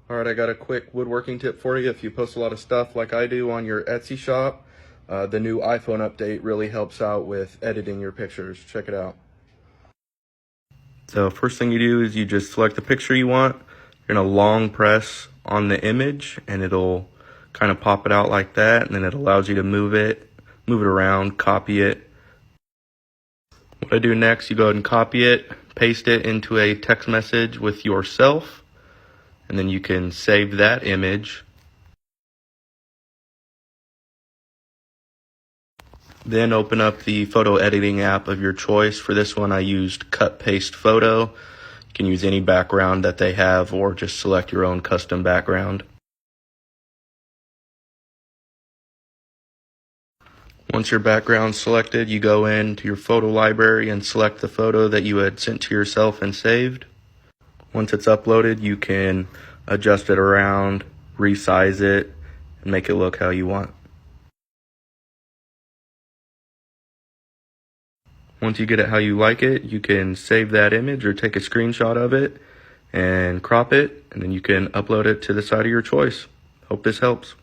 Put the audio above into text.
All right, I got a quick woodworking tip for you. If you post a lot of stuff like I do on your Etsy shop, the new iPhone update really helps out with editing your pictures. Check it out. So first thing you do is you just select the picture you want. You're gonna long press on the image and it'll kind of pop it out like that, and then it allows you to move it around, copy it. What I do next, you go ahead and copy it, paste it into a text message with yourself, and then you can save that image. Then open up the photo editing app of your choice. For this one, I used Cut Paste Photo. You can use any background that they have or just select your own custom background. Once your background's selected, you go into your photo library and select the photo that you had sent to yourself and saved. Once it's uploaded, you can adjust it around, resize it, and make it look how you want. Once you get it how you like it, you can save that image or take a screenshot of it and crop it, and then you can upload it to the site of your choice. Hope this helps.